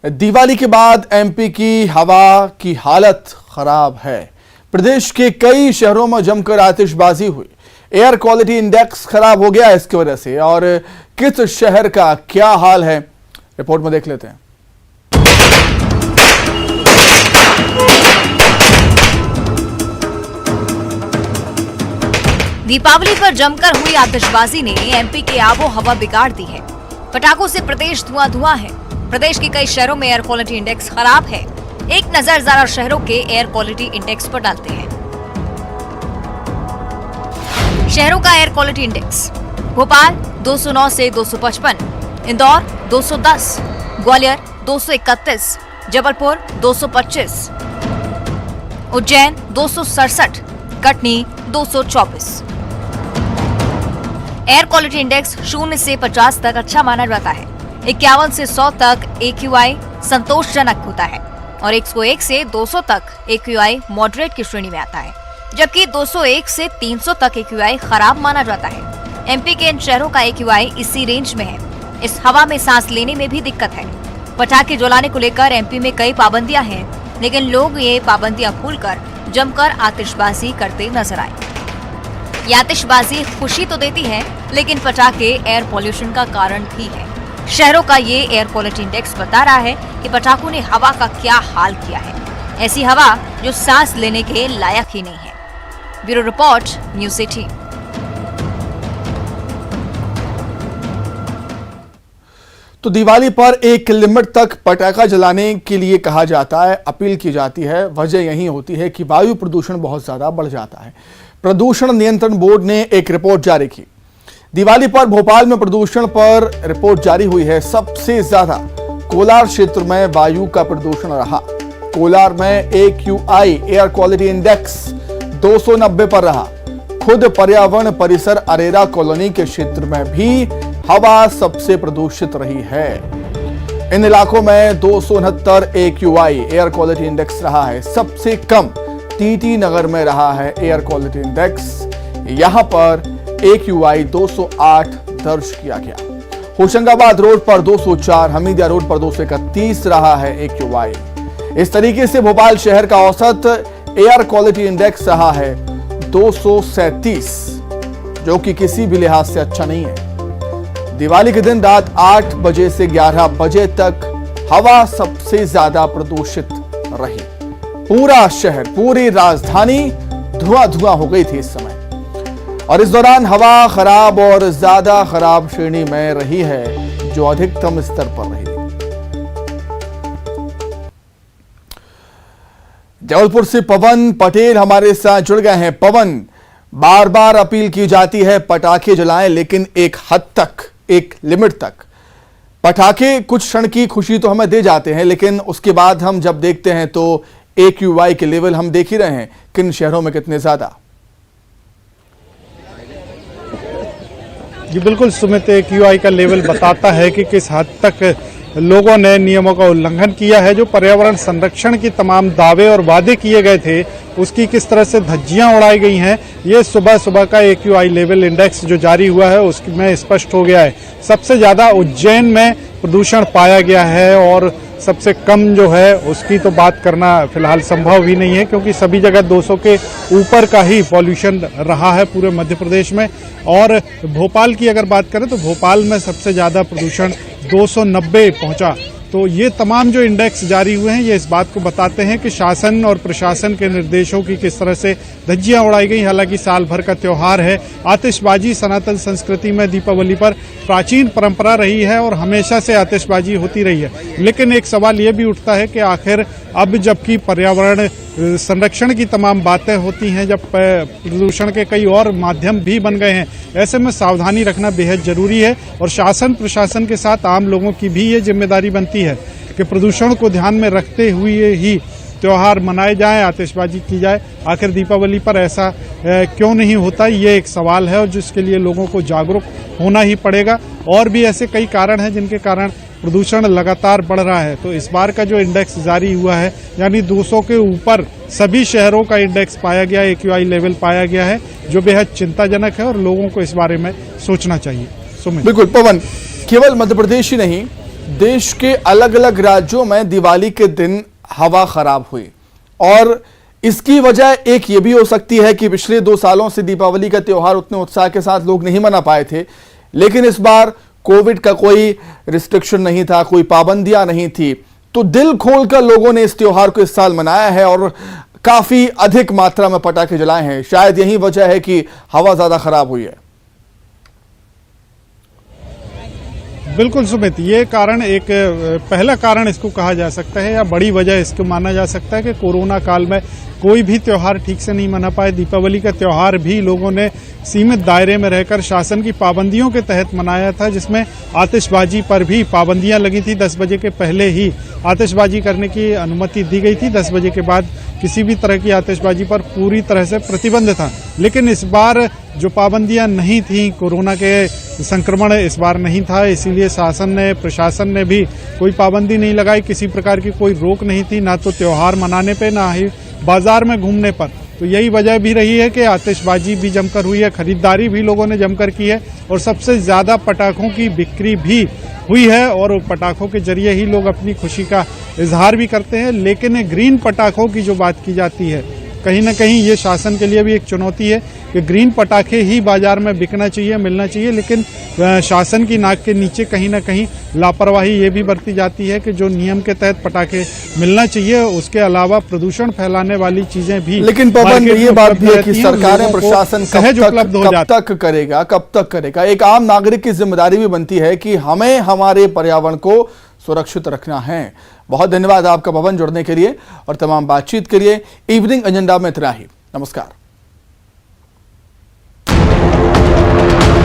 दिवाली के बाद एमपी की हवा की हालत खराब है। प्रदेश के कई शहरों में जमकर आतिशबाजी हुई। एयर क्वालिटी इंडेक्स खराब हो गया इसकी वजह से। और किस शहर का क्या हाल है, रिपोर्ट में देख लेते हैं। दीपावली पर जमकर हुई आतिशबाजी ने एमपी के आबो हवा बिगाड़ दी है। पटाखों से प्रदेश धुआं है। प्रदेश के कई शहरों में एयर क्वालिटी इंडेक्स खराब है। एक नजर जरा शहरों के एयर क्वालिटी इंडेक्स पर डालते हैं। शहरों का एयर क्वालिटी इंडेक्स: भोपाल 209 से 255, Indore 210, Gwalior 231, Jabalpur 225, Ujjain 267, Katni 224। Air quality index 0 से 50 तक अच्छा माना जाता है। 51 से 100 तक AQI संतोषजनक होता है और 101 से 200 तक AQI मॉडरेट की श्रेणी में आता है, जबकि 201 से 300 तक AQI खराब माना जाता है। एमपी के इन शहरों का AQI इसी रेंज में है। इस हवा में सांस लेने में भी दिक्कत है। पटाखे जलाने को लेकर एमपी में कई पाबंदियां हैं, लेकिन लोग ये पाबंदियां भूलकर जमकर आतिशबाजी करते नजर आए। ये आतिशबाजी खुशी तो देती है, लेकिन पटाखे एयर पॉल्यूशन का कारण भी है। शहरों का ये एयर क्वालिटी इंडेक्स बता रहा है कि पटाखों ने हवा का क्या हाल किया है। ऐसी हवा जो सांस लेने के लायक ही नहीं है। Bureau report, news 18। तो दिवाली पर एक लिमिट तक पटाखा जलाने के लिए कहा जाता है, अपील की जाती है। वजह यही होती है कि वायु प्रदूषण बहुत ज्यादा बढ़ जाता है। प्रदूषण नियंत्रण बोर्ड ने एक रिपोर्ट जारी की। दिवाली पर भोपाल में प्रदूषण पर रिपोर्ट जारी हुई है। सबसे ज्यादा कोलार क्षेत्र में वायु का प्रदूषण रहा। कोलार में AQI एयर क्वालिटी इंडेक्स 290 पर रहा। खुद पर्यावरण परिसर अरेरा कॉलोनी के क्षेत्र में भी हवा सबसे प्रदूषित रही है। इन इलाकों में 269 AQI एयर क्वालिटी इंडेक्स रहा है। सबसे कम TT नगर में रहा है एयर क्वालिटी इंडेक्स। यहां पर AQI 208 दर्ज किया गया। होशंगाबाद रोड पर 204, हमीदिया रोड पर 231 रहा है AQI। इस तरीके से भोपाल शहर का औसत एयर क्वालिटी इंडेक्स रहा है 237, जो कि किसी भी लिहाज से अच्छा नहीं है। दिवाली के दिन रात 8 बजे से 11 बजे तक हवा सबसे ज्यादा प्रदूषित रही। पूरा शहर, पूरी राजधानी धुआं हो गई थी इस समय। और इस दौरान हवा खराब और ज्यादा खराब श्रेणी में रही है, जो अधिकतम स्तर पर रही। जबलपुर से पवन पटेल हमारे साथ जुड़ गए हैं। पवन, बार बार अपील की जाती है पटाखे जलाएं, लेकिन एक हद तक, एक लिमिट तक। पटाखे कुछ क्षण की खुशी तो हमें दे जाते हैं, लेकिन उसके बाद हम जब देखते हैं तो AQI के लेवल हम देख ही रहे हैं किन शहरों में कितने ज्यादा। जी बिल्कुल सुमित, AQI का लेवल बताता है कि किस हद तक लोगों ने नियमों का उल्लंघन किया है। जो पर्यावरण संरक्षण की तमाम दावे और वादे किए गए थे, उसकी किस तरह से धज्जियां उड़ाई गई हैं, ये सुबह का AQI लेवल इंडेक्स जो जारी हुआ है उसमें स्पष्ट हो गया है। सबसे ज्यादा उज्जैन में प्रदूषण पाया गया है और सबसे कम जो है उसकी तो बात करना फिलहाल संभव ही नहीं है, क्योंकि सभी जगह 200 के ऊपर का ही पॉल्यूशन रहा है पूरे मध्य प्रदेश में। और भोपाल की अगर बात करें तो भोपाल में सबसे ज्यादा प्रदूषण 290 पहुंचा। तो ये तमाम जो इंडेक्स जारी हुए हैं, ये इस बात को बताते हैं कि शासन और प्रशासन के निर्देशों की किस तरह से धज्जियां उड़ाई गई। हालांकि साल भर का त्योहार है। आतिशबाजी सनातन संस्कृति में दीपावली पर प्राचीन परंपरा रही है और हमेशा से आतिशबाजी होती रही है। लेकिन एक सवाल ये भी उठता है कि आखिर अब जबकि पर्यावरण संरक्षण की तमाम बातें होती हैं, जब प्रदूषण के कई और माध्यम भी बन गए हैं, ऐसे में सावधानी रखना बेहद जरूरी है। और शासन प्रशासन के साथ आम लोगों की भी ये जिम्मेदारी बनती है कि प्रदूषण को ध्यान में रखते हुए ही त्योहार मनाए जाएं, आतिशबाजी की जाए। आखिर दीपावली पर ऐसा क्यों नहीं होता, ये एक सवाल है और जिसके लिए लोगों को जागरूक होना ही पड़ेगा। और भी ऐसे कई कारण हैं जिनके कारण प्रदूषण लगातार बढ़ रहा है। तो इस बार का जो इंडेक्स जारी हुआ है, यानी 200 के ऊपर सभी शहरों का इंडेक्स पाया गया, AQI लेवल पाया गया है, जो बेहद चिंताजनक है और लोगों को इस बारे में सोचना चाहिए। बिल्कुल पवन, केवल मध्य प्रदेश ही नहीं, देश के अलग अलग राज्यों में दिवाली के दिन हवा खराब हुई और इसकी वजह एक ये भी हो सकती है कि पिछले 2 सालों से दीपावली का त्योहार उतने उत्साह के साथ लोग नहीं मना पाए थे, लेकिन इस बार कोविड का कोई रिस्ट्रिक्शन नहीं था, कोई पाबंदियां नहीं थी, तो दिल खोलकर लोगों ने इस त्योहार को इस साल मनाया है और काफी अधिक मात्रा में पटाखे जलाए हैं। शायद यही वजह है कि हवा ज्यादा खराब हुई है। बिल्कुल सुमित, ये कारण एक पहला कारण इसको कहा जा सकता है या बड़ी वजह इसको माना जा सकता है कि कोरोना काल में कोई भी त्योहार ठीक से नहीं मना पाए। दीपावली का त्योहार भी लोगों ने सीमित दायरे में रहकर शासन की पाबंदियों के तहत मनाया था, जिसमें आतिशबाजी पर भी पाबंदियां लगी थी। 10 बजे के पहले ही आतिशबाजी करने की अनुमति दी गई थी। 10 बजे के बाद किसी भी तरह की आतिशबाजी पर पूरी तरह से प्रतिबंध था। लेकिन इस बार जो पाबंदियां नहीं थी, कोरोना के संक्रमण इस बार नहीं था, इसीलिए शासन ने, प्रशासन ने भी कोई पाबंदी नहीं लगाई, किसी प्रकार की कोई रोक नहीं थी, ना तो त्योहार मनाने पे, ना ही बाजार में घूमने पर। तो यही वजह भी रही है कि आतिशबाजी भी जमकर हुई है, खरीदारी भी लोगों ने जमकर की है और सबसे ज्यादा पटाखों की बिक्री भी हुई है और पटाखों के जरिए ही लोग अपनी खुशी का इजहार भी करते हैं। लेकिन ग्रीन पटाखों की जो बात की जाती है, कहीं ना कहीं ये शासन के लिए भी एक चुनौती है कि ग्रीन पटाखे ही बाजार में बिकना चाहिए, मिलना चाहिए, लेकिन शासन की नाक के नीचे कहीं ना कहीं लापरवाही ये भी बरती जाती है कि जो नियम के तहत पटाखे मिलना चाहिए, उसके अलावा प्रदूषण फैलाने वाली चीजें भी। लेकिन पवन, ये बात भी है कि सरकारें, प्रशासन कब तक करेगा। एक आम नागरिक की जिम्मेदारी भी बनती है कि हमें हमारे पर्यावरण को सुरक्षित रखना है। बहुत धन्यवाद आपका पवन, जुड़ने के लिए और तमाम बातचीत के लिए। इवनिंग एजेंडा में इतना ही। नमस्कार।